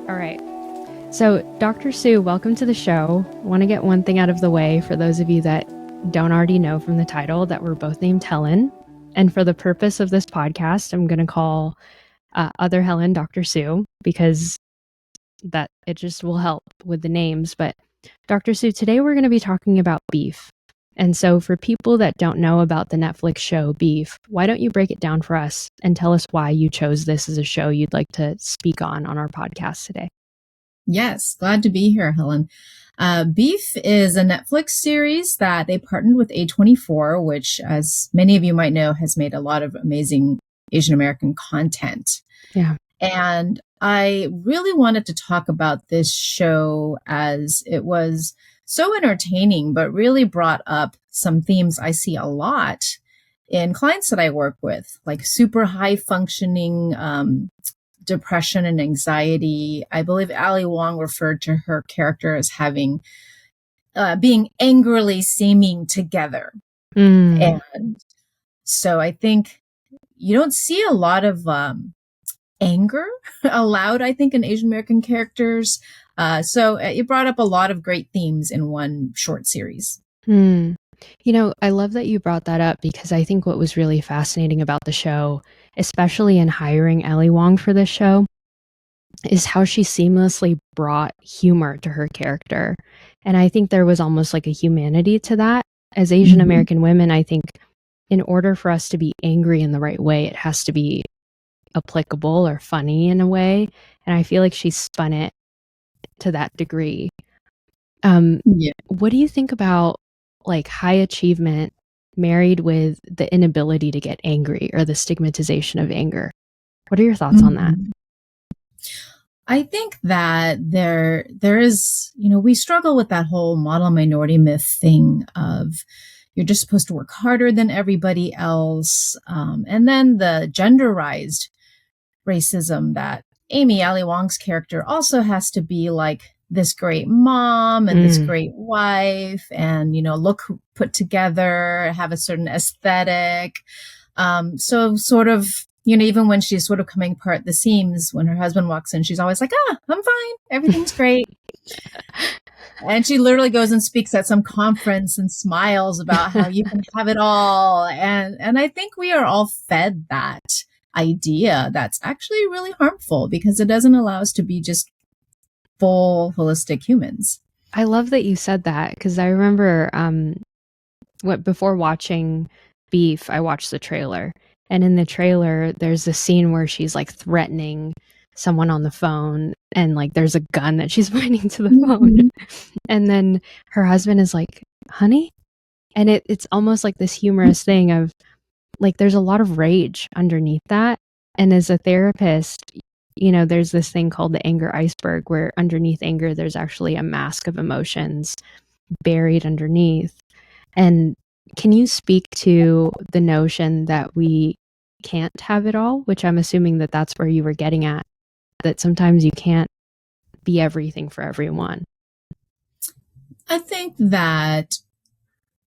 All right. So, Dr. Hsu, welcome to the show. I want to get one thing out of the way for those of you that don't already know from the title that we're both named Helen. And for the purpose of this podcast, I'm going to call other Helen Dr. Hsu because that it just will help with the names. But Dr. Hsu, today we're going to be talking about beef. And so for people that don't know about the Netflix show Beef, why don't you break it down for us and tell us why you chose this as a show you'd like to speak on our podcast today? Yes, glad to be here, Helen. Beef is a Netflix series that they partnered with A24, which, as many of you might know, has made a lot of amazing Asian American content. Yeah. And I really wanted to talk about this show as it was so entertaining, but really brought up some themes I see a lot in clients that I work with, like super high functioning depression and anxiety. I believe Ali Wong referred to her character as having being angrily seeming together. And so I think you don't see a lot of anger allowed, I think, in Asian American characters. So it brought up a lot of great themes in one short series. You know, I love that you brought that up because I think what was really fascinating about the show, especially in hiring Ali Wong for this show, is how she seamlessly brought humor to her character. And I think there was almost like a humanity to that. As Asian American women, I think in order for us to be angry in the right way, it has to be applicable or funny in a way. And I feel like she spun it to that degree. What do you think about like high achievement married with the inability to get angry or the stigmatization of anger? What are your thoughts on that? I think that there is, we struggle with that whole model minority myth thing of you're just supposed to work harder than everybody else. And then the genderized racism that Amy Ali Wong's character also has to be like this great mom and this great wife and, look put together, have a certain aesthetic. So sort of, even when she's sort of coming apart at the seams, when her husband walks in, she's always like, I'm fine. Everything's great. And she literally goes and speaks at some conference and smiles about how you can have it all. And I think we are all fed that idea that's actually really harmful because it doesn't allow us to be just full holistic humans. I love that you said that because I remember before watching Beef, I watched the trailer. And in the trailer, there's a scene where she's like threatening someone on the phone and like there's a gun that she's pointing to the phone. And then her husband is like, honey? And it's almost like this humorous thing of like there's a lot of rage underneath that. And as a therapist, there's this thing called the anger iceberg where underneath anger, there's actually a mask of emotions buried underneath. And can you speak to the notion that we can't have it all, which I'm assuming that that's where you were getting at, that sometimes you can't be everything for everyone? I think that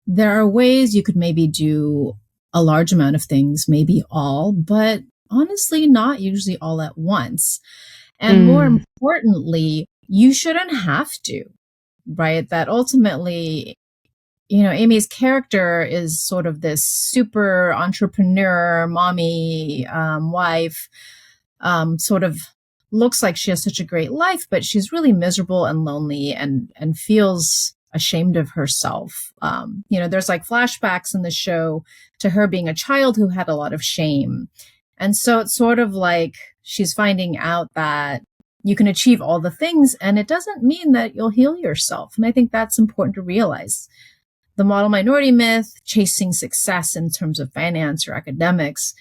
there are ways you could maybe do a large amount of things, maybe all, but honestly, not usually all at once. And more importantly, you shouldn't have to, right? That ultimately, Amy's character is sort of this super entrepreneur, mommy, wife, sort of looks like she has such a great life, but she's really miserable and lonely and feels ashamed of herself. There's like flashbacks in the show to her being a child who had a lot of shame. And so it's sort of like she's finding out that you can achieve all the things and it doesn't mean that you'll heal yourself. And I think that's important to realize. The model minority myth, chasing success in terms of finance or academics,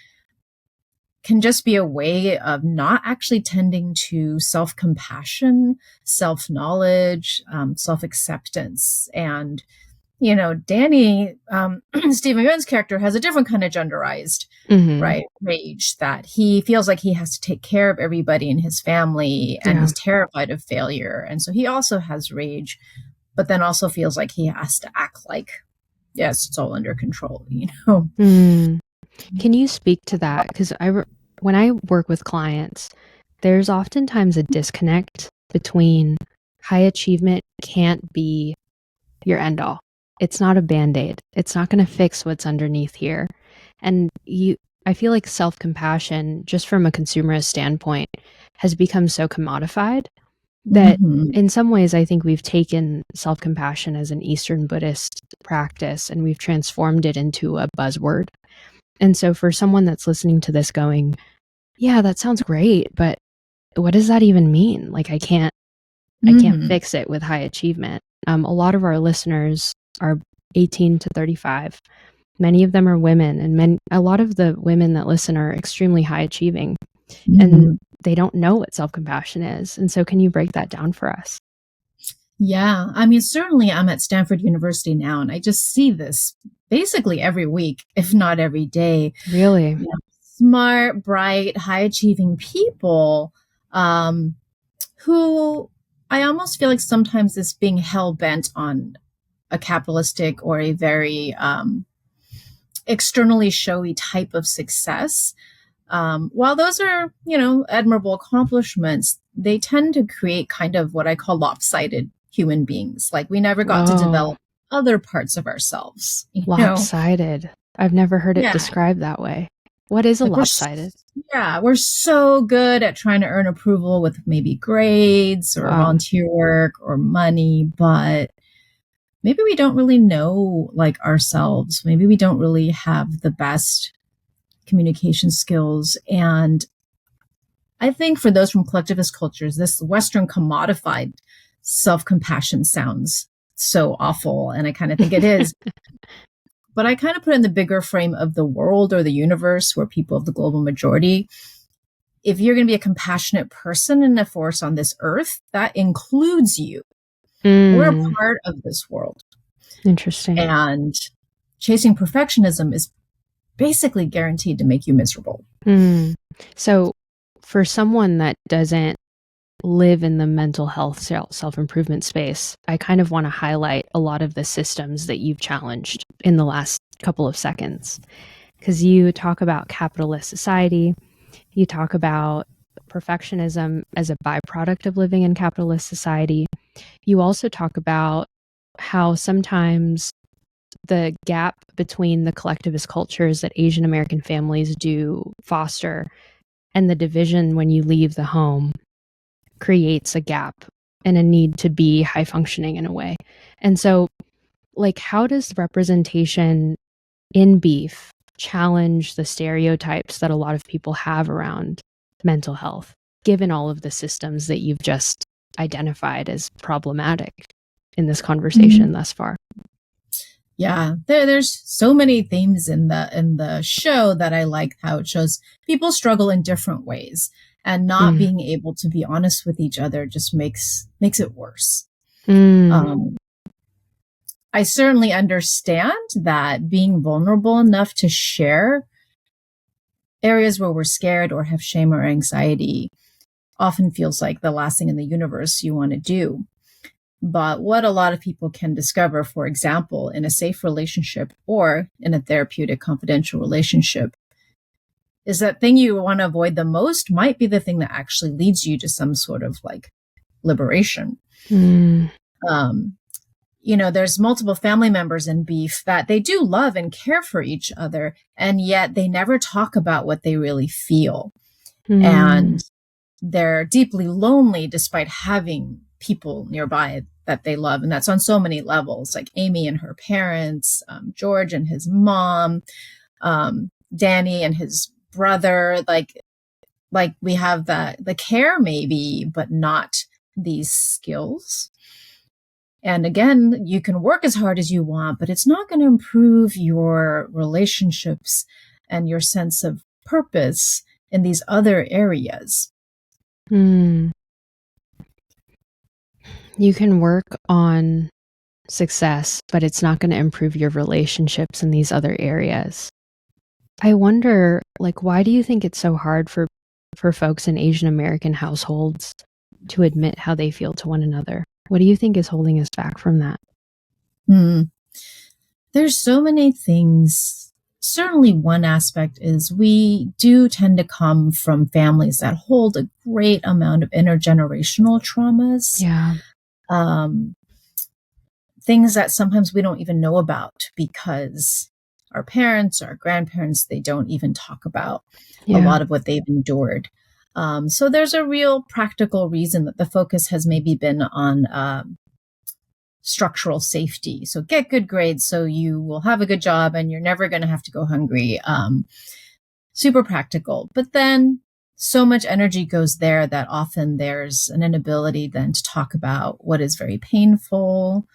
can just be a way of not actually tending to self-compassion, self-knowledge, self-acceptance. And, Danny, Stephen Yuen's character has a different kind of genderized, right, rage that he feels like he has to take care of everybody in his family and he's terrified of failure. And so he also has rage, but then also feels like he has to act like, yes, it's all under control, Can you speak to that? Because when I work with clients, there's oftentimes a disconnect between high achievement can't be your end all. It's not a band-aid. It's not going to fix what's underneath here. And I feel like self-compassion, just from a consumerist standpoint, has become so commodified that in some ways I think we've taken self-compassion as an Eastern Buddhist practice and we've transformed it into a buzzword. And so for someone that's listening to this going, yeah, that sounds great, but what does that even mean? Like I can't fix it with high achievement. A lot of our listeners are 18 to 35. Many of them are women, and a lot of the women that listen are extremely high achieving, and they don't know what self-compassion is. And so can you break that down for us? Yeah. I mean, certainly I'm at Stanford University now, and I just see this basically every week, if not every day. Really? You know, smart, bright, high achieving people who I almost feel like sometimes is being hell bent on a capitalistic or a very externally showy type of success. While those are, admirable accomplishments, they tend to create kind of what I call lopsided human beings. Like we never got to develop other parts of ourselves. Lopsided. I've never heard it described that way. What is a lopsided? We're so good at trying to earn approval with maybe grades or volunteer work or money, but maybe we don't really know like ourselves. Maybe we don't really have the best communication skills. And I think for those from collectivist cultures, this Western commodified self-compassion sounds so awful. And I kind of think it is. But I kind of put it in the bigger frame of the world or the universe where people of the global majority, if you're going to be a compassionate person and a force on this earth, that includes you. We're a part of this world. Interesting. And chasing perfectionism is basically guaranteed to make you miserable. So for someone that doesn't live in the mental health self-improvement space, I kind of want to highlight a lot of the systems that you've challenged in the last couple of seconds. Because you talk about capitalist society, you talk about perfectionism as a byproduct of living in capitalist society. You also talk about how sometimes the gap between the collectivist cultures that Asian American families do foster and the division when you leave the home creates a gap and a need to be high functioning in a way. And so, like, how does representation in beef challenge the stereotypes that a lot of people have around mental health, given all of the systems that you've just identified as problematic in this conversation thus far? Yeah, there's so many themes in the show that I like how it shows people struggle in different ways, and not being able to be honest with each other just makes it worse. I certainly understand that being vulnerable enough to share areas where we're scared or have shame or anxiety often feels like the last thing in the universe you want to do. But what a lot of people can discover, for example, in a safe relationship or in a therapeutic confidential relationship, is that thing you want to avoid the most might be the thing that actually leads you to some sort of like liberation. There's multiple family members in beef that they do love and care for each other, and yet they never talk about what they really feel. And they're deeply lonely despite having people nearby that they love. And that's on so many levels, like Amy and her parents, George and his mom, Danny and his brother. Like we have the care maybe, but not these skills. And again, you can work as hard as you want, but it's not going to improve your relationships and your sense of purpose in these other areas. You can work on success, but it's not going to improve your relationships in these other areas. I wonder, like, why do you think it's so hard for folks in Asian American households to admit how they feel to one another? What do you think is holding us back from that? There's so many things certainly one aspect is we do tend to come from families that hold a great amount of intergenerational traumas. Yeah. Things that sometimes we don't even know about because our parents or our grandparents, they don't even talk about a lot of what they've endured. So there's a real practical reason that the focus has maybe been on structural safety. So get good grades so you will have a good job and you're never going to have to go hungry. Super practical. But then so much energy goes there that often there's an inability then to talk about what is very painful.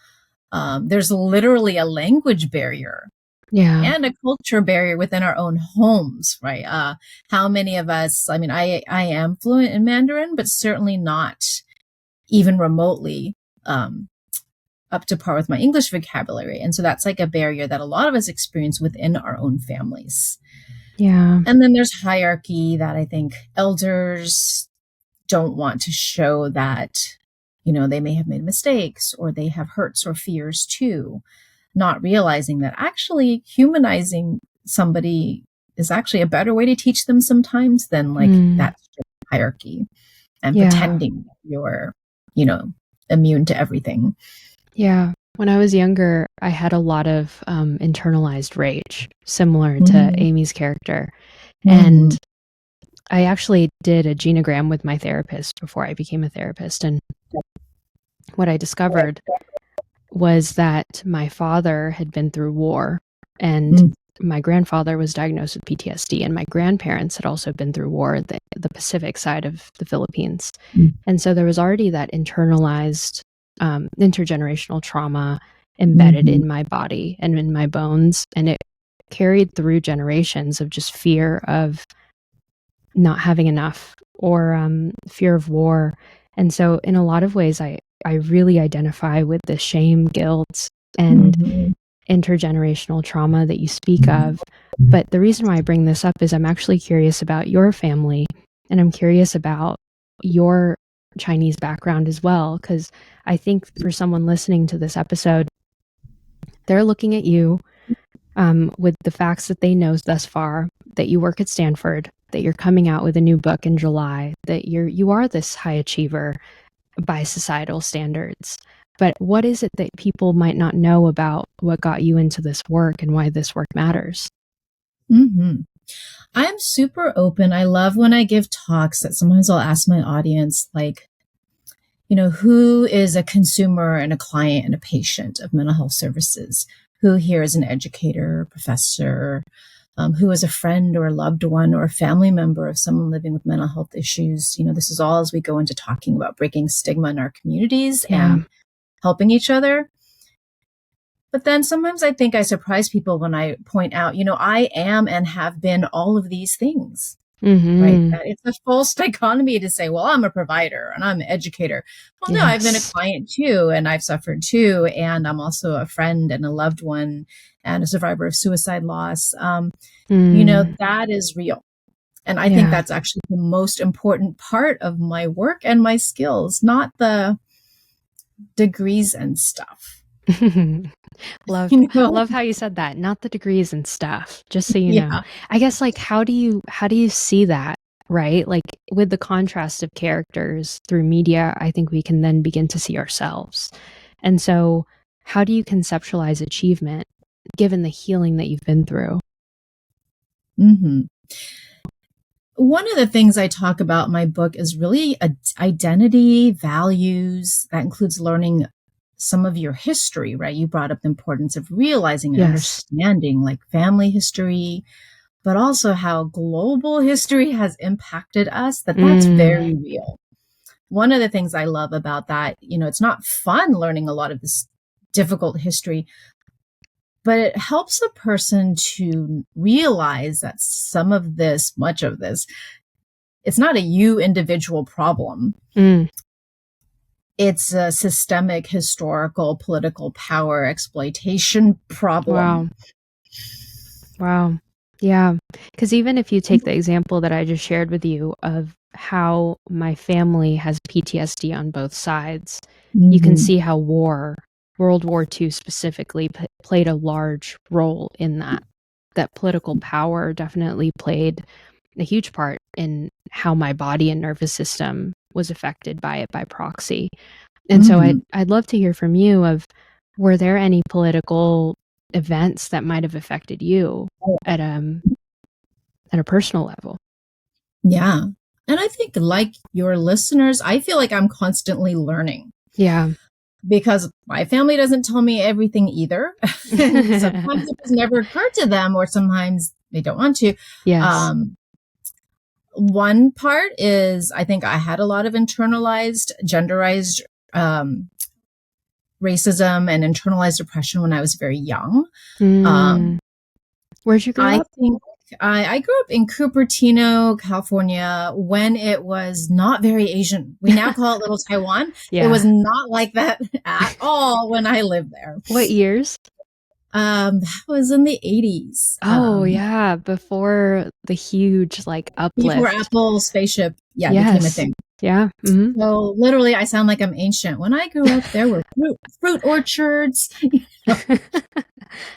There's literally a language barrier and a culture barrier within our own homes, right? How many of us, I mean, I am fluent in Mandarin, but certainly not even remotely up to par with my English vocabulary. And so that's like a barrier that a lot of us experience within our own families. Yeah. And then there's hierarchy that I think elders don't want to show that, you know, they may have made mistakes or they have hurts or fears too, not realizing that actually humanizing somebody is actually a better way to teach them sometimes than like that's just hierarchy and pretending you're, you know, immune to everything. Yeah. When I was younger, I had a lot of internalized rage, similar to Amy's character. And I actually did a genogram with my therapist before I became a therapist. And what I discovered was that my father had been through war, and my grandfather was diagnosed with PTSD, and my grandparents had also been through war, the Pacific side of the Philippines. And so there was already that internalized intergenerational trauma embedded in my body and in my bones. And it carried through generations of just fear of not having enough or fear of war. And so in a lot of ways, I really identify with the shame, guilt, and intergenerational trauma that you speak of. But the reason why I bring this up is I'm actually curious about your family, and I'm curious about your Chinese background as well, because I think for someone listening to this episode, they're looking at you with the facts that they know thus far, that you work at Stanford, that you're coming out with a new book in July, that you are this high achiever by societal standards. But what is it that people might not know about what got you into this work and why this work matters? I'm super open. I love when I give talks that sometimes I'll ask my audience, like, you know, who is a consumer and a client and a patient of mental health services? Who here is an educator, professor, who is a friend or a loved one or a family member of someone living with mental health issues? You know, this is all as we go into talking about breaking stigma in our communities and helping each other. But then sometimes I think I surprise people when I point out, you know, I am and have been all of these things, right? That it's a false dichotomy to say, well, I'm a provider and I'm an educator. Well, no, I've been a client too, and I've suffered too. And I'm also a friend and a loved one and a survivor of suicide loss. You know, that is real. And I think that's actually the most important part of my work and my skills, not the degrees and stuff. Love how you said that. Not the degrees and stuff, just so you know. I guess, like, how do you see that, right? Like, with the contrast of characters through media, I think we can then begin to see ourselves. And so how do you conceptualize achievement given the healing that you've been through? One of the things I talk about in my book is really identity, values. That includes learning some of your history, right? You brought up the importance of realizing and understanding, like family history, but also how global history has impacted us, that's very real. One of the things I love about that, you know, it's not fun learning a lot of this difficult history, but it helps a person to realize that some of this, much of this, it's not a you individual problem. It's a systemic, historical, political power exploitation problem. Wow. Yeah. Because even if you take the example that I just shared with you of how my family has PTSD on both sides, you can see how World War II specifically, played a large role in that that political power definitely played a huge part in how my body and nervous system was affected by it by proxy. And so I'd love to hear from you of, were there any political events that might have affected you at a personal level? Yeah. And I think, like your listeners, I feel like I'm constantly learning. Yeah. Because my family doesn't tell me everything either. And sometimes it has never occurred to them, or sometimes they don't want to. Yes. One part is, I think I had a lot of internalized, genderized racism and internalized oppression when I was very young. Where'd you grow up? I grew up in Cupertino, California, when it was not very Asian. We now call it Little Taiwan. Yeah. It was not like that at all when I lived there. What years? That was in the 80s. Oh, yeah. Before the huge uplift. Before Apple spaceship, became a thing. Yeah. Mm-hmm. So literally, I sound like I'm ancient. When I grew up, there were fruit orchards.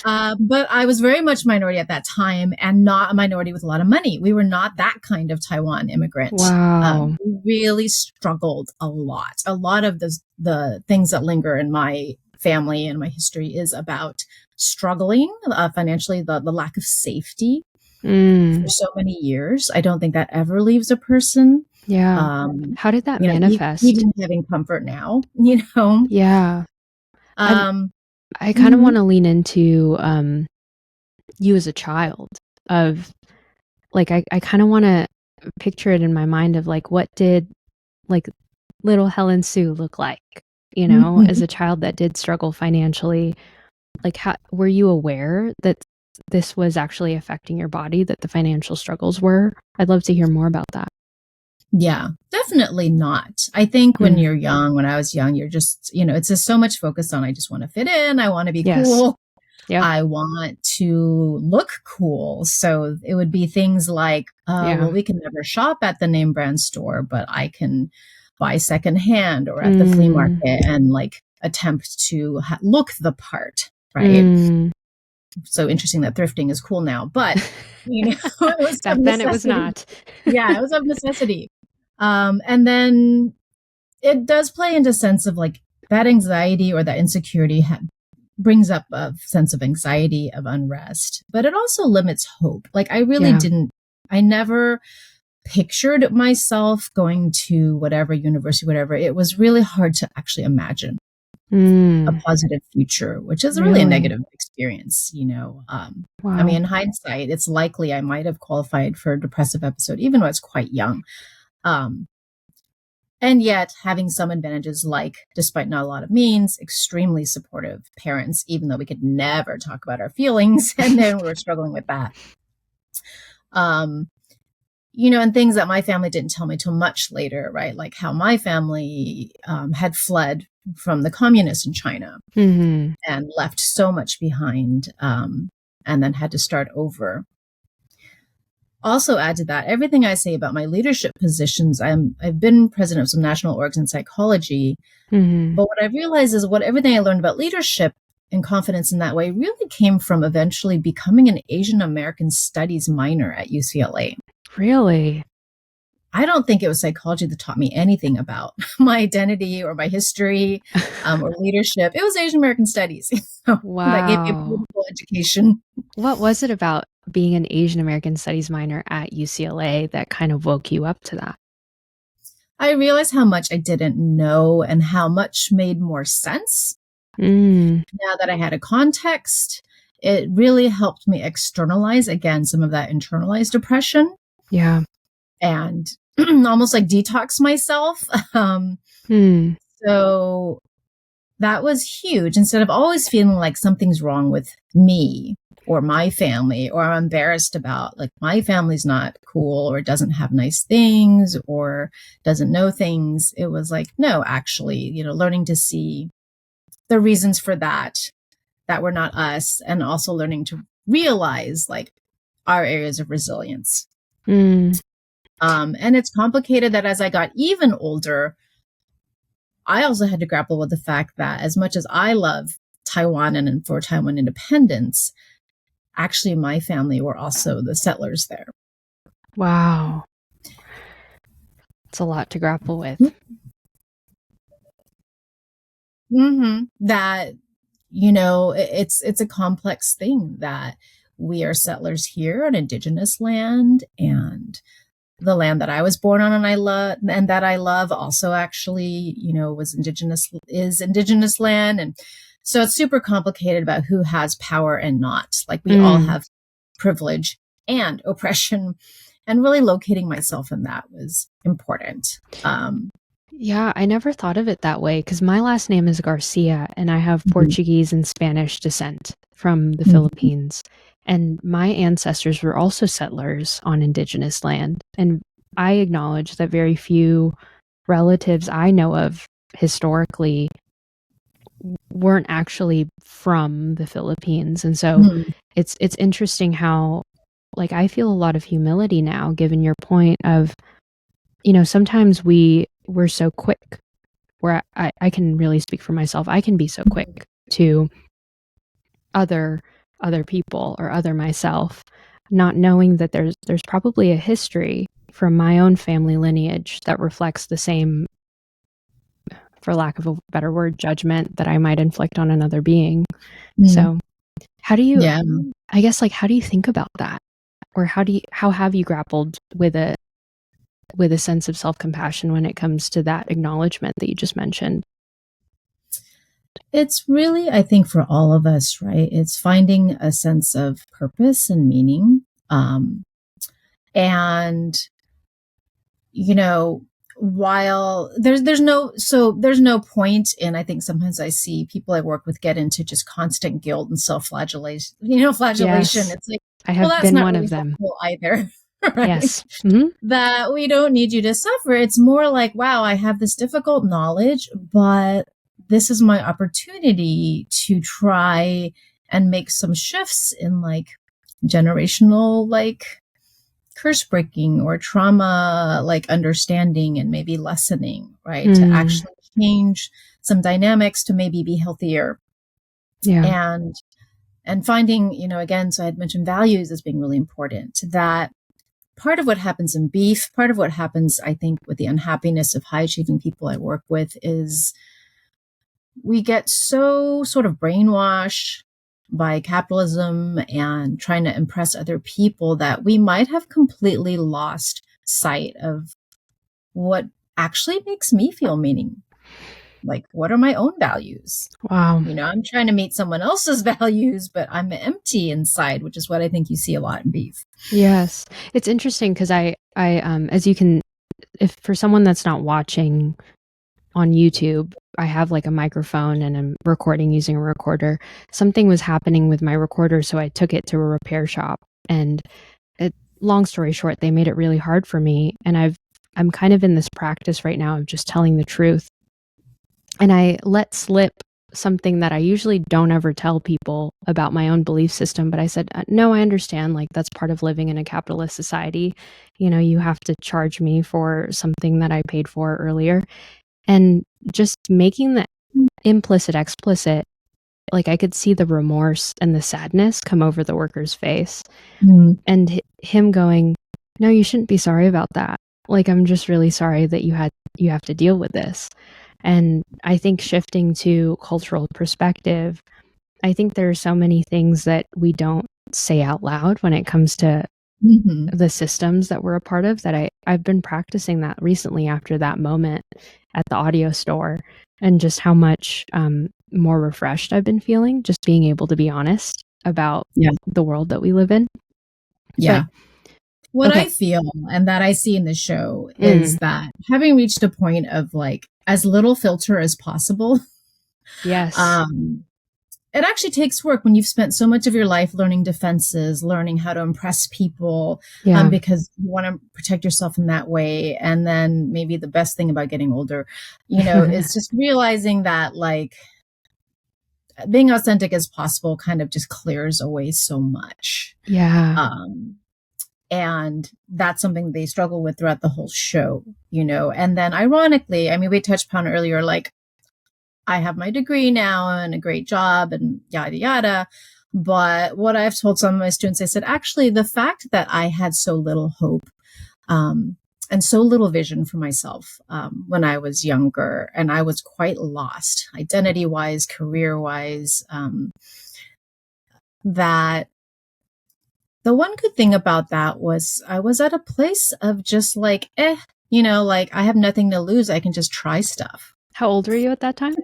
But I was very much minority at that time, and not a minority with a lot of money. We were not that kind of Taiwan immigrant. Wow. We really struggled a lot. A lot of the things that linger in my family and my history is about struggling financially, the lack of safety for so many years. I don't think that ever leaves a person. Yeah. How did that manifest? Even having comfort now, Yeah. I kind of want to lean into you as a child of I kind of want to picture it in my mind of what did little Helen Hsu look like, as a child that did struggle financially. How were you aware that this was actually affecting your body, that the financial struggles were? I'd love to hear more about that. Yeah, definitely not. I think when you're young, when I was young, you're just, it's just so much focused on, I just want to fit in. I want to be cool. Yep. I want to look cool. So it would be things like, well, we can never shop at the name brand store, but I can buy secondhand or at the flea market and attempt to look the part. Right. So interesting that thrifting is cool now, but it was back then it was not. Yeah, it was of necessity. And then it does play into sense of that anxiety or that insecurity brings up a sense of anxiety, of unrest, but it also limits hope. I really I never pictured myself going to whatever university, whatever. It was really hard to actually imagine a positive future, which is really a negative experience, Wow. I mean, in hindsight, it's likely I might have qualified for a depressive episode, even though I was quite young. And yet having some advantages, despite not a lot of means, extremely supportive parents, even though we could never talk about our feelings. And then we were struggling with that. And things that my family didn't tell me till much later, right? Like how my family had fled from the communists in China and left so much behind and then had to start over. Also add to that, everything I say about my leadership positions, I've been president of some national orgs in psychology, but what I realized is everything I learned about leadership and confidence in that way really came from eventually becoming an Asian American Studies minor at UCLA. Really? I don't think it was psychology that taught me anything about my identity or my history or leadership. It was Asian American Studies. Wow. That gave me a political education. What was it about being an Asian American Studies minor at UCLA that kind of woke you up to that? I realized how much I didn't know and how much made more sense. Now that I had a context, it really helped me externalize, again, some of that internalized depression. Yeah. And almost detox myself. So that was huge. Instead of always feeling like something's wrong with me or my family, or I'm embarrassed about my family's not cool or doesn't have nice things or doesn't know things. It was no, actually, learning to see the reasons for that were not us, and also learning to realize our areas of resilience. And it's complicated that as I got even older, I also had to grapple with the fact that as much as I love Taiwan and for Taiwan independence, actually my family were also the settlers there. Wow. It's a lot to grapple with. Mm-hmm. That, you know, it's a complex thing that we are settlers here on indigenous land, and the land that I was born on and that I love also actually, you know, is indigenous land. And so it's super complicated about who has power and not. Like we all have privilege and oppression, and really locating myself in that was important. Yeah, I never thought of it that way because my last name is Garcia and I have Portuguese and Spanish descent from the Philippines. And my ancestors were also settlers on indigenous land. And I acknowledge that very few relatives I know of historically weren't actually from the Philippines. And so it's interesting how, like, I feel a lot of humility now, given your point of, you know, sometimes we're so quick, where I can really speak for myself. I can be so quick to other people or other myself, not knowing that there's probably a history from my own family lineage that reflects the same, for lack of a better word, judgment that I might inflict on another being. So how do you, I guess, like, how do you think about that? Or how have you grappled with a sense of self-compassion when it comes to that acknowledgement that you just mentioned? It's really, I think, for all of us, right? It's finding a sense of purpose and meaning. And, you know, while there's no point in, I think sometimes I see people I work with get into just constant guilt and self-flagellation, flagellation. Yes. It's like, I have that's been not one really of them either. Right? Yes. That we don't need you to suffer. It's more like, wow, I have this difficult knowledge, but this is my opportunity to try and make some shifts in like generational, like curse breaking or trauma, like understanding and maybe lessening, right? To actually change some dynamics to maybe be healthier. Yeah. And finding, again, so I had mentioned values as being really important. That part of what happens in beef, part of what happens, I think, with the unhappiness of high achieving people I work with is we get so sort of brainwashed by capitalism and trying to impress other people that we might have completely lost sight of what actually makes me feel meaning. Like, what are my own values? Wow. I'm trying to meet someone else's values, but I'm empty inside, which is what I think you see a lot in beef. Yes. It's interesting because I as you can, if for someone that's not watching on YouTube, I have like a microphone and I'm recording using a recorder. Something was happening with my recorder, so I took it to a repair shop. And long story short, they made it really hard for me. And I'm kind of in this practice right now of just telling the truth. And I let slip something that I usually don't ever tell people about my own belief system. But I said, no, I understand. Like, that's part of living in a capitalist society. You have to charge me for something that I paid for earlier. And just making the implicit explicit, like I could see the remorse and the sadness come over the worker's face. And him going, no, you shouldn't be sorry about that. Like, I'm just really sorry that you have to deal with this. And I think shifting to cultural perspective, I think there are so many things that we don't say out loud when it comes to the systems that we're a part of, that I've been practicing that recently after that moment at the audio store, and just how much more refreshed I've been feeling, just being able to be honest about the world that we live in. Yeah. What I feel and that I see in the show is that having reached a point of like as little filter as possible. Yes. It actually takes work when you've spent so much of your life learning defenses, learning how to impress people, because you want to protect yourself in that way. And then maybe the best thing about getting older, is just realizing that like being authentic as possible kind of just clears away so much. Yeah. And that's something they struggle with throughout the whole show, and then ironically, I mean, we touched upon earlier, like I have my degree now and a great job and yada, yada. But what I've told some of my students, I said, actually, the fact that I had so little hope and so little vision for myself when I was younger, and I was quite lost, identity-wise, career-wise, that the one good thing about that was I was at a place of just like, like I have nothing to lose. I can just try stuff. How old were you at that time?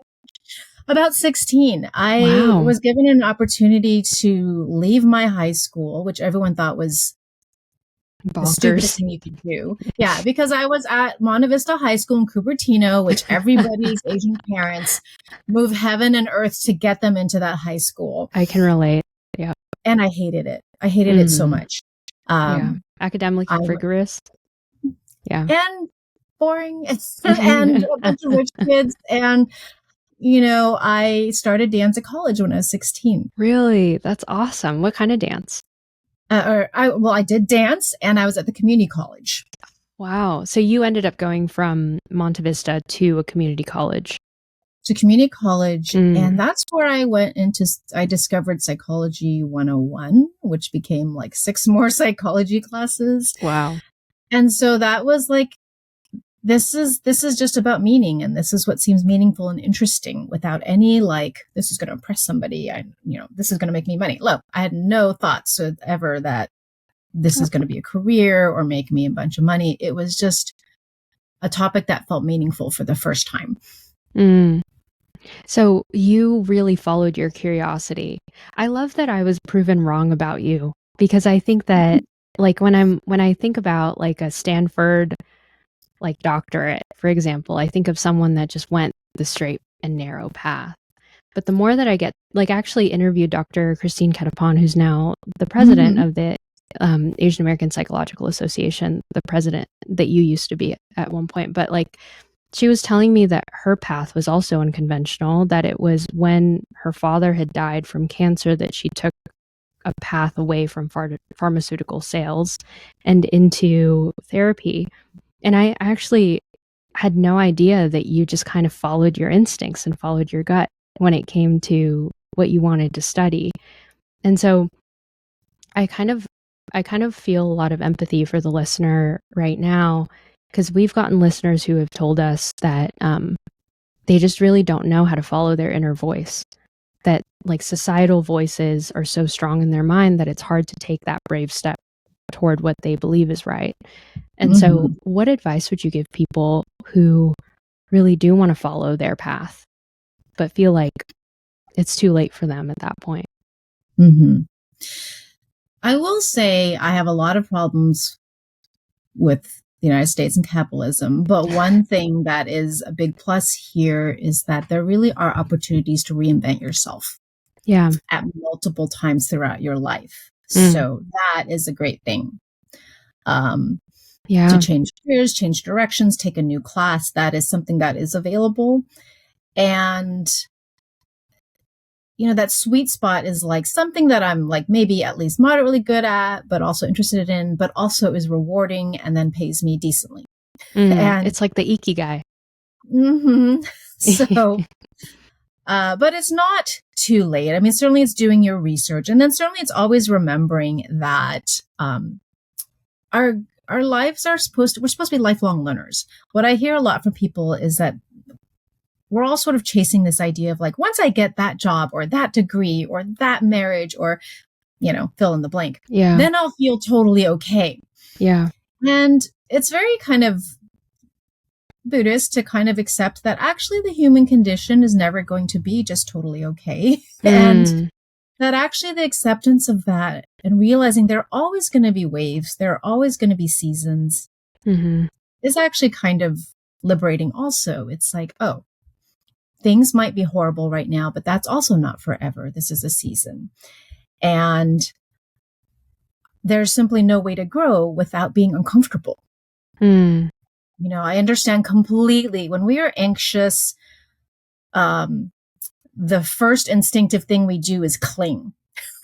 About 16. I Wow. was given an opportunity to leave my high school, which everyone thought was the stupidest Bonkers. thing you could do. Yeah, because I was at Monte Vista High School in Cupertino, which everybody's Asian parents move heaven and earth to get them into that high school. I can relate. Yeah. And I hated it. I hated it so much. Yeah. Academically rigorous. Yeah. And boring and a bunch of rich kids. And, I started dance at college when I was 16. Really? That's awesome. What kind of dance? I did dance, and I was at the community college. Wow. So you ended up going from Monte Vista to a community college. To community college. And that's where I discovered Psychology 101, which became like 6 more psychology classes. Wow. And so that was like, this is just about meaning. And this is what seems meaningful and interesting without any like, this is going to impress somebody. This is going to make me money. Look, I had no thoughts ever that this is going to be a career or make me a bunch of money. It was just a topic that felt meaningful for the first time. So you really followed your curiosity. I love that I was proven wrong about you, because I think that like when I think about like a Stanford like doctorate, for example, I think of someone that just went the straight and narrow path. But the more that I get, like, actually interviewed Dr. Christine Ketapon, who's now the president of the Asian American Psychological Association, the president that you used to be at one point. But like, she was telling me that her path was also unconventional, that it was when her father had died from cancer that she took a path away from pharmaceutical sales and into therapy. And I actually had no idea that you just kind of followed your instincts and followed your gut when it came to what you wanted to study. And so I kind of feel a lot of empathy for the listener right now, because we've gotten listeners who have told us that they just really don't know how to follow their inner voice, that like societal voices are so strong in their mind that it's hard to take that brave step toward what they believe is right. And so what advice would you give people who really do want to follow their path, but feel like it's too late for them at that point? I will say I have a lot of problems with the United States and capitalism, but one thing that is a big plus here is that there really are opportunities to reinvent yourself. Yeah. At multiple times throughout your life. So that is a great thing. To change careers, change directions, take a new class, that is something that is available. And that sweet spot is like something that I'm like maybe at least moderately good at, but also interested in, but also is rewarding and then pays me decently. And it's like the ikigai. So, but it's not too late. I mean, certainly it's doing your research, and then certainly it's always remembering that our lives are we're supposed to be lifelong learners. What I hear a lot from people is that we're all sort of chasing this idea of like, once I get that job or that degree or that marriage or, fill in the blank, then I'll feel totally okay. Yeah. And it's very kind of Buddhist to kind of accept that actually the human condition is never going to be just totally okay. And that actually the acceptance of that and realizing there are always going to be waves, there are always going to be seasons is actually kind of liberating also. It's like, oh, things might be horrible right now, but that's also not forever. This is a season. And there's simply no way to grow without being uncomfortable. I understand completely when we are anxious, the first instinctive thing we do is cling,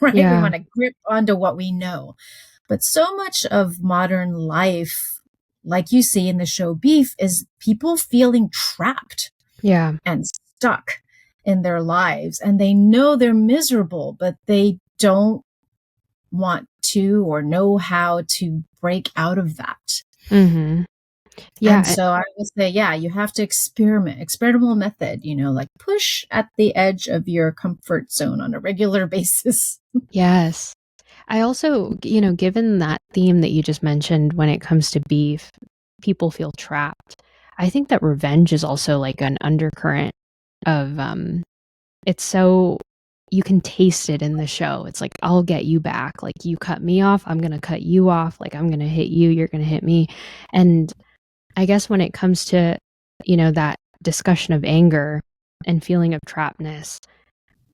right? We want to grip onto what we know. But so much of modern life, like you see in the show Beef, is people feeling trapped and stuck in their lives. And they know they're miserable, but they don't want to or know how to break out of that. Mm-hmm. Yeah. And so I would say, yeah, you have to experimental method, like push at the edge of your comfort zone on a regular basis. Yes. I also, given that theme that you just mentioned when it comes to beef, people feel trapped. I think that revenge is also like an undercurrent of, it's so, you can taste it in the show. It's like, I'll get you back. Like, you cut me off, I'm going to cut you off. Like, I'm going to hit you, you're going to hit me. And I guess when it comes to, that discussion of anger and feeling of trappedness,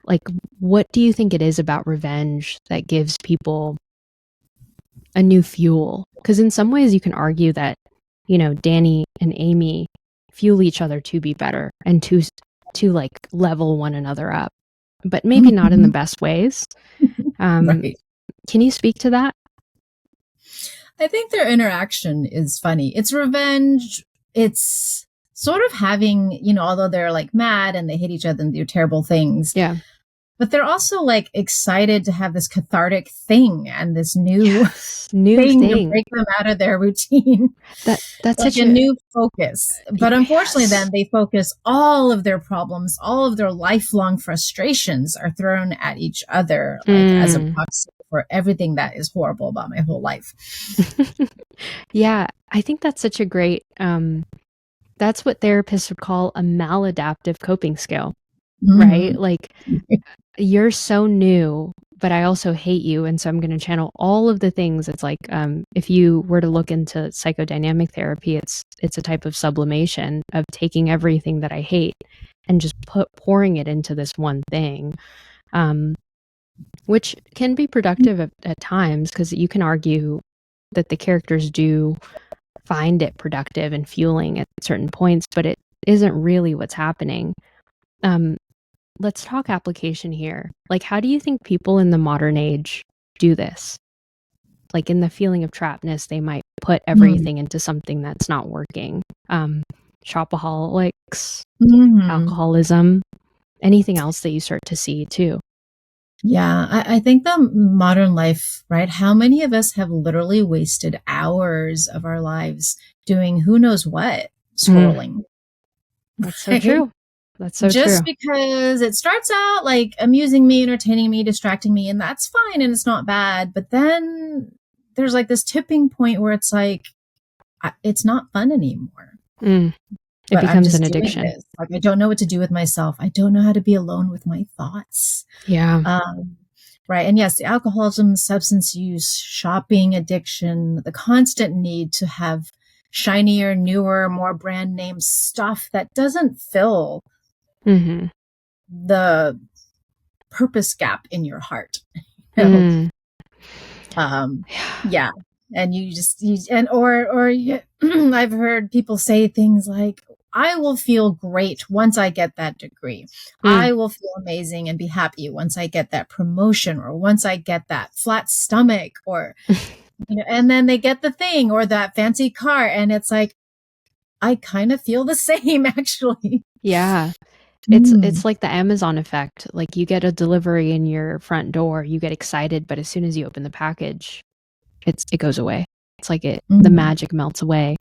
like, what do you think it is about revenge that gives people a new fuel? Because in some ways you can argue that, Danny and Amy fuel each other to be better and to like level one another up, but maybe not in the best ways. Right. Can you speak to that? I think their interaction is funny. It's revenge. It's sort of having, although they're like mad and they hate each other and do terrible things. Yeah. But they're also like excited to have this cathartic thing and this new thing to break them out of their routine. That's like such a new focus. But unfortunately, then they focus all of their problems, all of their lifelong frustrations are thrown at each other, like as a proxy for everything that is horrible about my whole life. Yeah, I think that's such a great, that's what therapists would call a maladaptive coping skill, right? Like, you're so new, but I also hate you. And so I'm going to channel all of the things. It's like, if you were to look into psychodynamic therapy, it's a type of sublimation of taking everything that I hate and just pouring it into this one thing, which can be productive at times, because you can argue that the characters do find it productive and fueling at certain points, but it isn't really what's happening. Let's talk application here. Like, how do you think people in the modern age do this? Like, in the feeling of trappedness, they might put everything into something that's not working. Shopaholics, alcoholism, anything else that you start to see too. Yeah, I think the modern life, right? How many of us have literally wasted hours of our lives doing who knows what, scrolling? That's so true. That's so true. Just because it starts out like amusing me, entertaining me, distracting me, and that's fine and it's not bad. But then there's like this tipping point where it's like, it's not fun anymore. It becomes an addiction. Like, I don't know what to do with myself. I don't know how to be alone with my thoughts. Yeah. Right. And yes, the alcoholism, substance use, shopping addiction, the constant need to have shinier, newer, more brand name stuff that doesn't fill the purpose gap in your heart. Yeah. And I've heard people say things like, I will feel great once I get that degree. I will feel amazing and be happy once I get that promotion, or once I get that flat stomach, or, and then they get the thing or that fancy car. And it's like, I kind of feel the same, actually. Yeah. It's like the Amazon effect. Like, you get a delivery in your front door, you get excited, but as soon as you open the package, it goes away. It's like the magic melts away.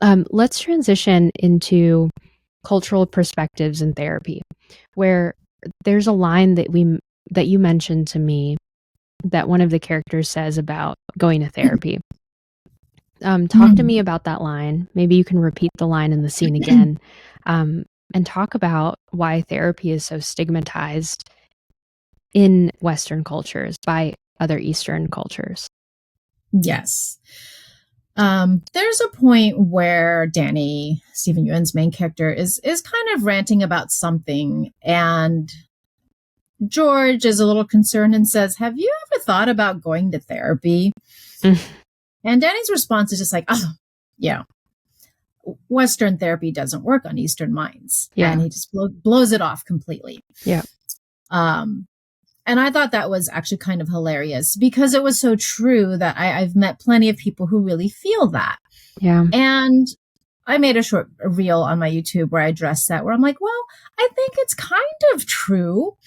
Let's transition into cultural perspectives in therapy, where there's a line that you mentioned to me that one of the characters says about going to therapy. Talk to me about that line. Maybe you can repeat the line in the scene again, and talk about why therapy is so stigmatized in Western cultures by other Eastern cultures. Yes. There's a point where Danny, Stephen Yuen's main character, is kind of ranting about something, and George is a little concerned and says, have you ever thought about going to therapy? And Danny's response is just like, oh, yeah, Western therapy doesn't work on Eastern minds. Yeah. And he just blows it off completely. Yeah. And I thought that was actually kind of hilarious, because it was so true that I've met plenty of people who really feel that. Yeah. And I made a short reel on my YouTube where I addressed that, where I'm like, well, I think it's kind of true.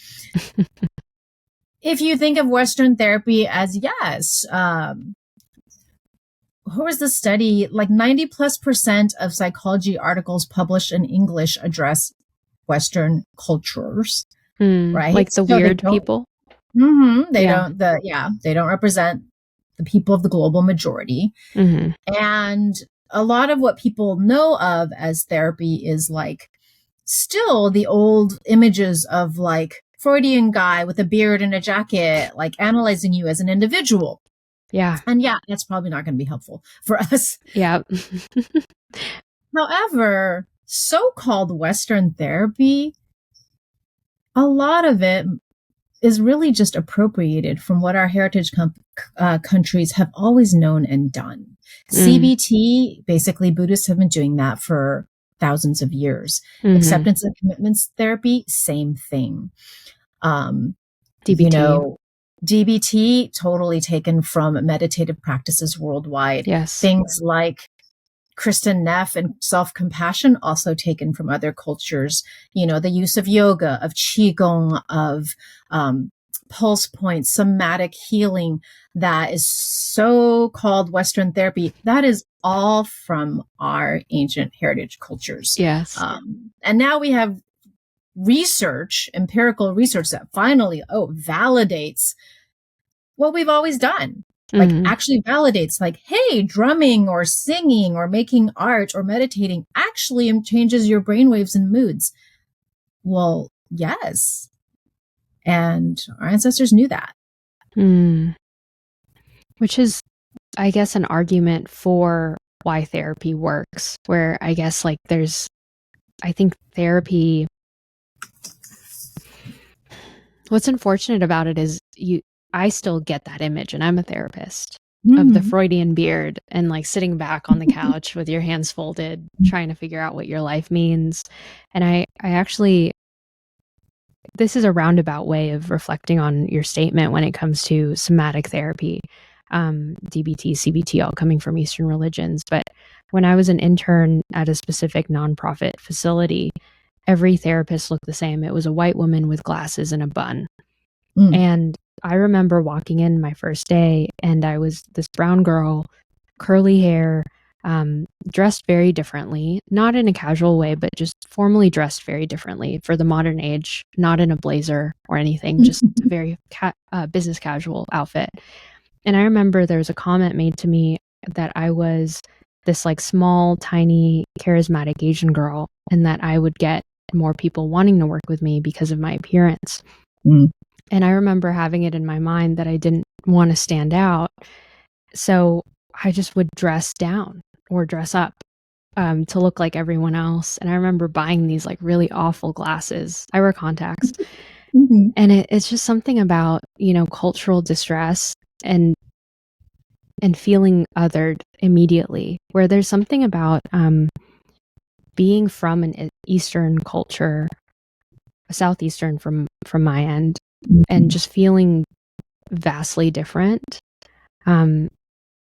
if you think of Western therapy as, yes, who was the study? Like 90+% of psychology articles published in English address Western cultures, right? Like the So weird people. they don't represent the people of the global majority. Mm-hmm. And a lot of what people know of as therapy is like still the old images of like Freudian guy with a beard and a jacket, like analyzing you as an individual. Yeah. And yeah, that's probably not going to be helpful for us. Yeah. However, so-called Western therapy, a lot of it is really just appropriated from what our heritage countries have always known and done. CBT, basically Buddhists have been doing that for thousands of years. Acceptance and commitments therapy, same thing. DBT. DBT, totally taken from meditative practices worldwide. Yes. Things like Kristen Neff and self-compassion, also taken from other cultures. The use of yoga, of qigong, of pulse points, somatic healing, that is so-called Western therapy. That is all from our ancient heritage cultures. Yes. And now we have empirical research that finally, validates what we've always done. Like actually validates like, hey, drumming or singing or making art or meditating actually changes your brainwaves and moods. Well, yes. And our ancestors knew that. Which is, I guess, an argument for why therapy works, where I guess like I think therapy, what's unfortunate about it is I still get that image, and I'm a therapist, of the Freudian beard and like sitting back on the couch with your hands folded, trying to figure out what your life means. And I actually, this is a roundabout way of reflecting on your statement when it comes to somatic therapy, DBT, CBT, all coming from Eastern religions. But when I was an intern at a specific nonprofit facility, every therapist looked the same. It was a white woman with glasses and a bun. And I remember walking in my first day, and I was this brown girl, curly hair, dressed very differently, not in a casual way, but just formally dressed very differently for the modern age, not in a blazer or anything, just a very business casual outfit. And I remember there was a comment made to me that I was this like small, tiny, charismatic Asian girl, and that I would get more people wanting to work with me because of my appearance. And I remember having it in my mind that I didn't want to stand out. So I just would dress down or dress up to look like everyone else. And I remember buying these like really awful glasses. I wear contacts. And it's just something about, cultural distress and feeling othered immediately, where there's something about being from an Eastern culture, a Southeastern from my end, and just feeling vastly different.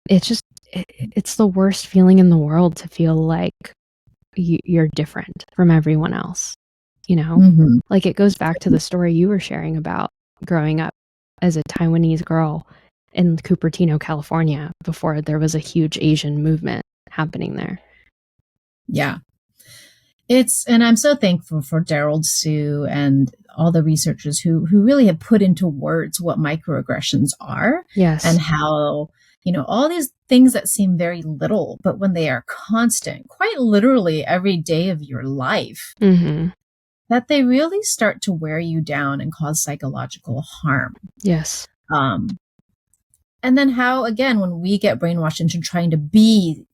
It's the worst feeling in the world to feel like you're different from everyone else, like it goes back to the story you were sharing about growing up as a Taiwanese girl in Cupertino, California, before there was a huge Asian movement happening there. Yeah. And I'm so thankful for Daryl Hsu and all the researchers who really have put into words what microaggressions are. Yes. And how, all these things that seem very little, but when they are constant, quite literally every day of your life, that they really start to wear you down and cause psychological harm. Yes. And then how, again, when we get brainwashed into trying to be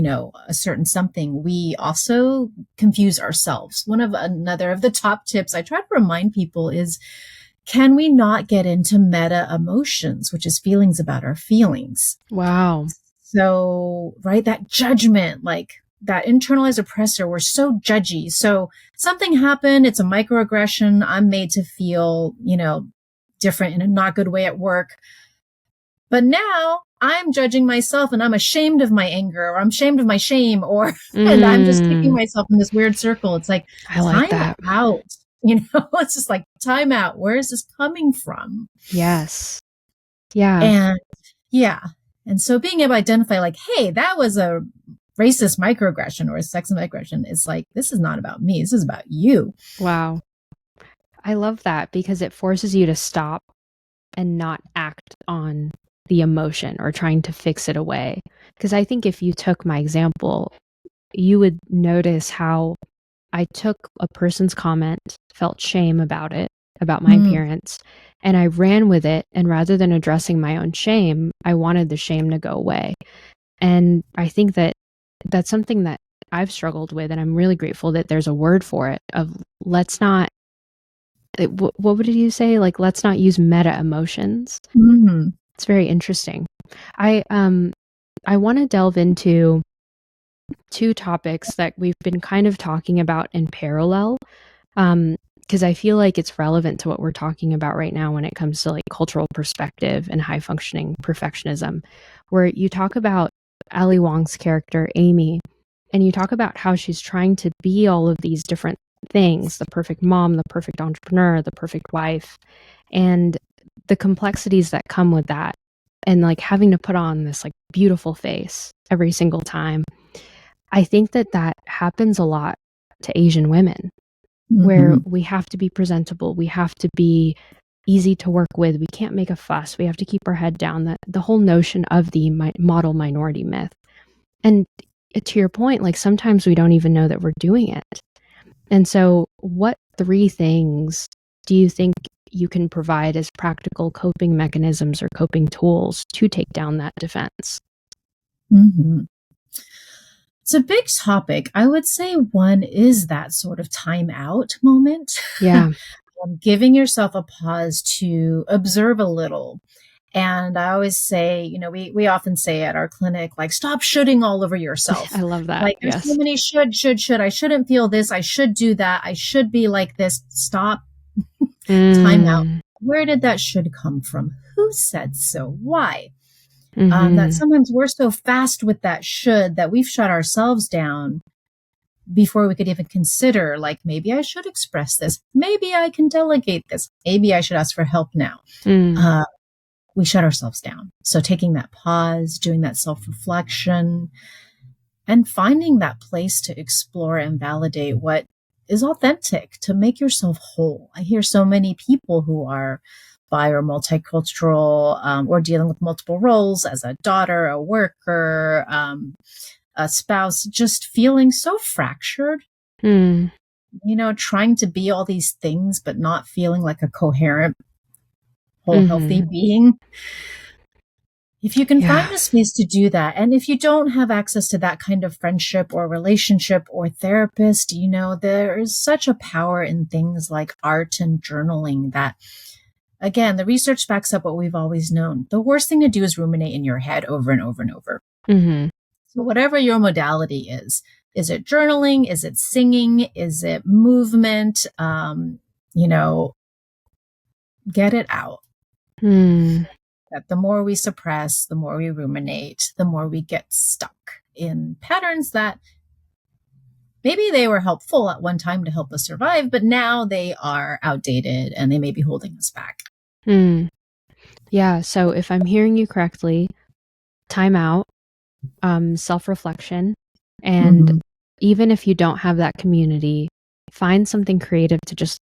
a certain something, we also confuse ourselves. Another of the top tips I try to remind people is, can we not get into meta emotions, which is feelings about our feelings? Wow. So, right, that judgment, like that internalized oppressor, we're so judgy. So something happened, it's a microaggression. I'm made to feel, different in a not good way at work. But now I'm judging myself and I'm ashamed of my anger, or I'm ashamed of my shame, and I'm just kicking myself in this weird circle. It's like, I like time that. out. It's just like, time out. Where is this coming from? Yes. Yeah. And yeah. And so being able to identify like, hey, that was a racist microaggression or a sexist microaggression. It's like, this is not about me. This is about you. Wow. I love that because it forces you to stop and not act on the emotion or trying to fix it away. Because I think if you took my example, you would notice how I took a person's comment, felt shame about it, about my appearance, and I ran with it. And rather than addressing my own shame, I wanted the shame to go away. And I think that that's something that I've struggled with. And I'm really grateful that there's a word for it of let's not, what would you say? Like, let's not use meta emotions. Mm-hmm. It's very interesting. I want to delve into two topics that we've been kind of talking about in parallel, because I feel like it's relevant to what we're talking about right now when it comes to like cultural perspective and high functioning perfectionism, where you talk about Ali Wong's character, Amy, and you talk about how she's trying to be all of these different things, the perfect mom, the perfect entrepreneur, the perfect wife, and the complexities that come with that, and like having to put on this like beautiful face every single time. I think that that happens a lot to Asian women, where we have to be presentable, we have to be easy to work with, we can't make a fuss, we have to keep our head down. That the whole notion of the model minority myth. And to your point, like sometimes we don't even know that we're doing it. And so, what three things do you think you can provide as practical coping mechanisms or coping tools to take down that defense? Mm-hmm. It's a big topic. I would say one is that sort of time out moment. Yeah. Giving yourself a pause to observe a little. And I always say, we often say at our clinic, like, stop shoulding all over yourself. I love that. Like, there's so many should. I shouldn't feel this. I should do that. I should be like this. Stop. Time out. Where did that should come from? Who said so? Why? That sometimes we're so fast with that should that we've shut ourselves down before we could even consider, like, maybe I should express this. Maybe I can delegate this. Maybe I should ask for help now. We shut ourselves down. So taking that pause, doing that self-reflection, and finding that place to explore and validate what is authentic, to make yourself whole. I hear so many people who are bi or multicultural, or dealing with multiple roles as a daughter, a worker, a spouse, just feeling so fractured, trying to be all these things, but not feeling like a coherent, whole, healthy being. If you can find a space to do that, and if you don't have access to that kind of friendship or relationship or therapist, there is such a power in things like art and journaling that, again, the research backs up what we've always known. The worst thing to do is ruminate in your head over and over and over. So whatever your modality is it journaling? Is it singing? Is it movement? Get it out. That the more we suppress, the more we ruminate, the more we get stuck in patterns that maybe they were helpful at one time to help us survive, but now they are outdated and they may be holding us back. Yeah. So if I'm hearing you correctly, time out, self-reflection, and even if you don't have that community, find something creative to just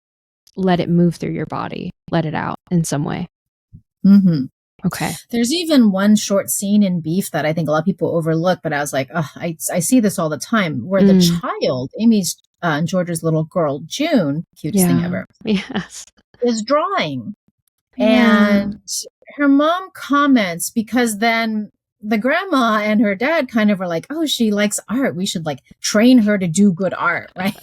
let it move through your body, let it out in some way. Okay. There's even one short scene in Beef that I think a lot of people overlook, but I was like, I see this all the time, where the child, Amy's and George's little girl, June, cutest thing ever, is drawing. And her mom comments, because then the grandma and her dad kind of were like, oh, she likes art. We should like train her to do good art, right?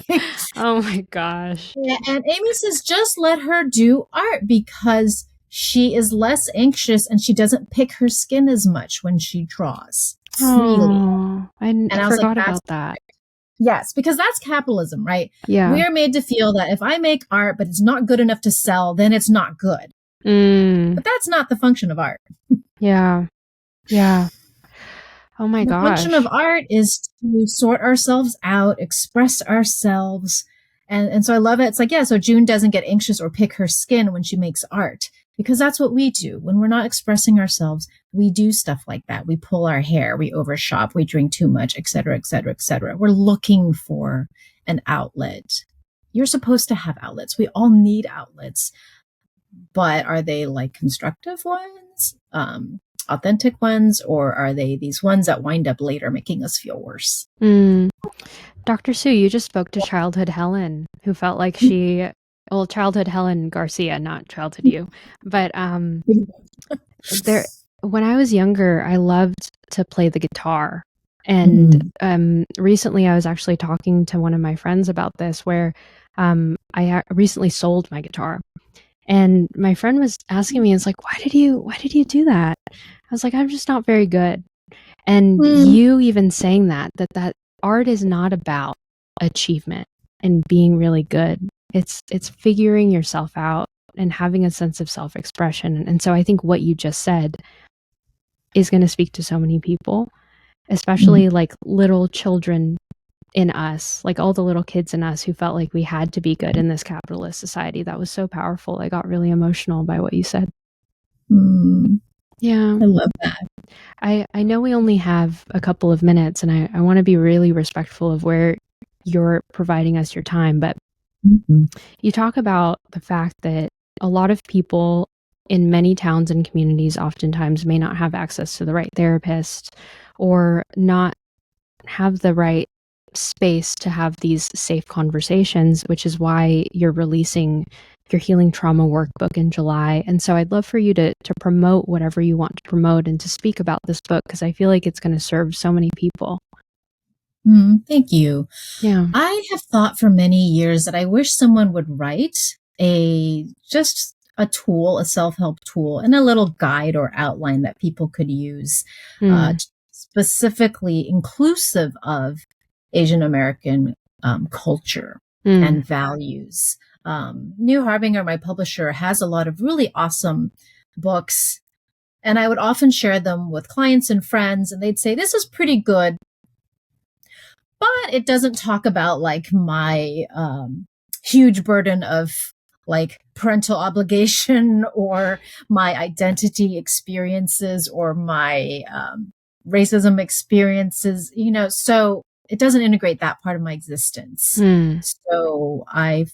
Oh my gosh. Yeah, and Amy says, just let her do art because she is less anxious and she doesn't pick her skin as much when she draws freely. I forgot about that. Yes, because that's capitalism, right? Yeah. We are made to feel that if I make art, but it's not good enough to sell, then it's not good. But that's not the function of art. Yeah. Oh my gosh. The function of art is to sort ourselves out, express ourselves, And so I love it. It's like, yeah, so June doesn't get anxious or pick her skin when she makes art, because that's what we do. When we're not expressing ourselves, we do stuff like that. We pull our hair, we overshop, we drink too much, et cetera, et cetera, et cetera. We're looking for an outlet. You're supposed to have outlets. We all need outlets, but are they like constructive ones, authentic ones, or are they these ones that wind up later making us feel worse? Dr. Hsu, you just spoke to childhood Helen, who felt like childhood Helen Garcia, not childhood you, but when I was younger, I loved to play the guitar. And recently I was actually talking to one of my friends about this, where I recently sold my guitar. And my friend was asking me, it's like, why did you do that? I was like, I'm just not very good. And you even saying that art is not about achievement and being really good. It's figuring yourself out and having a sense of self-expression. And so I think what you just said is going to speak to so many people, especially like little children in us, like all the little kids in us who felt like we had to be good in this capitalist society. That was so powerful. I got really emotional by what you said. Yeah. I love that. I know we only have a couple of minutes, and I want to be really respectful of where you're providing us your time, but you talk about the fact that a lot of people in many towns and communities oftentimes may not have access to the right therapist or not have the right space to have these safe conversations, which is why you're releasing your Healing Trauma Workbook in July. And so I'd love for you to promote whatever you want to promote and to speak about this book, because I feel like it's going to serve so many people. Thank you. Yeah. I have thought for many years that I wish someone would write just a tool, a self-help tool, and a little guide or outline that people could use, specifically inclusive of Asian American culture and values. New Harbinger, my publisher, has a lot of really awesome books, and I would often share them with clients and friends, and they'd say, this is pretty good, but it doesn't talk about like my huge burden of like parental obligation or my identity experiences or my racism experiences, so it doesn't integrate that part of my existence. So I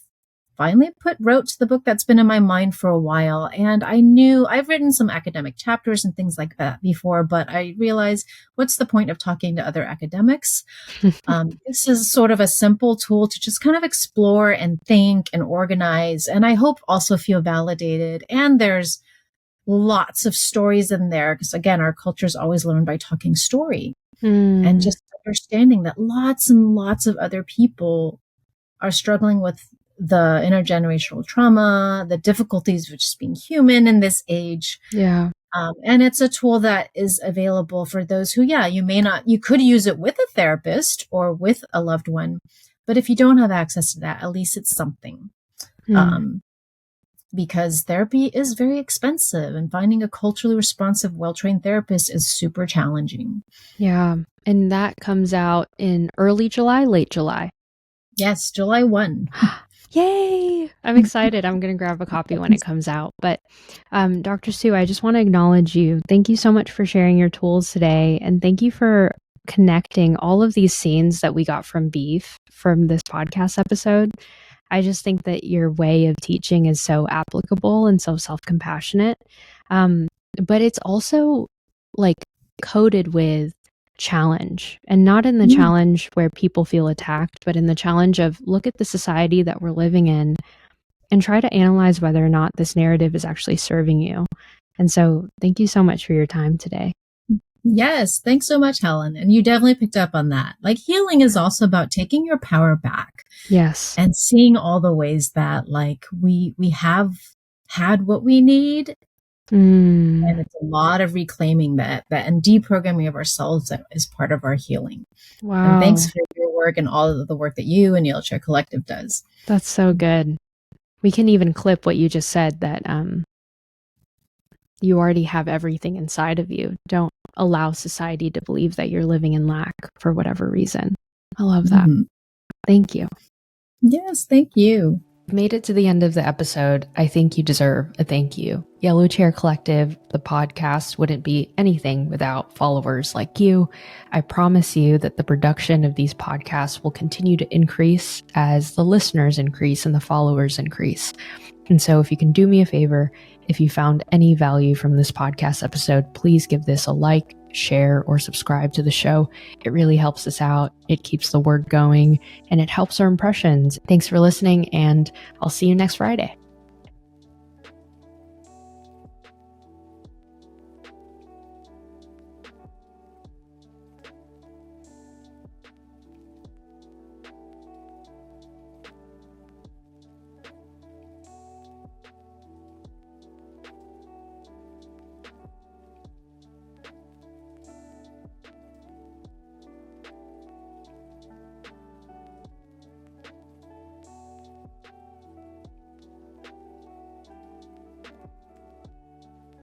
finally wrote the book that's been in my mind for a while. And I knew I've written some academic chapters and things like that before, but I realized, what's the point of talking to other academics? This is sort of a simple tool to just kind of explore and think and organize. And I hope also feel validated. And there's lots of stories in there, because again, our cultures always learn by talking story, and just understanding that lots and lots of other people are struggling with the intergenerational trauma, the difficulties of just being human in this age. Yeah. And it's a tool that is available for those who, you could use it with a therapist or with a loved one, but if you don't have access to that, at least it's something. Because therapy is very expensive, and finding a culturally responsive, well-trained therapist is super challenging. Yeah. And that comes out in early July, late July. Yes, July 1. Yay! I'm excited. I'm going to grab a copy when it comes out. But Dr. Hsu, I just want to acknowledge you. Thank you so much for sharing your tools today. And thank you for connecting all of these scenes that we got from Beef from this podcast episode. I just think that your way of teaching is so applicable and so self-compassionate. But it's also like coded with challenge, and not in the challenge where people feel attacked, but in the challenge of look at the society that we're living in and try to analyze whether or not this narrative is actually serving you. And so thank you so much for your time today. Yes. Thanks so much, Helen. And you definitely picked up on that. Like, healing is also about taking your power back. Yes. And seeing all the ways that like we have had what we need. And it's a lot of reclaiming that and deprogramming of ourselves that is part of our healing. Wow. And thanks for your work and all of the work that you and Yale Chair Collective does. That's so good. We can even clip what you just said, that you already have everything inside of you. Don't allow society to believe that you're living in lack for whatever reason. I love that. Thank you. Yes, thank you. Made it to the end of the episode. I think you deserve a thank you. Yellow Chair Collective, the podcast, wouldn't be anything without followers like you. I promise you that the production of these podcasts will continue to increase as the listeners increase and the followers increase. And so if you can do me a favor, if you found any value from this podcast episode, please give this a like, share, or subscribe to the show. It really helps us out. It keeps the word going and it helps our impressions. Thanks for listening, and I'll see you next Friday.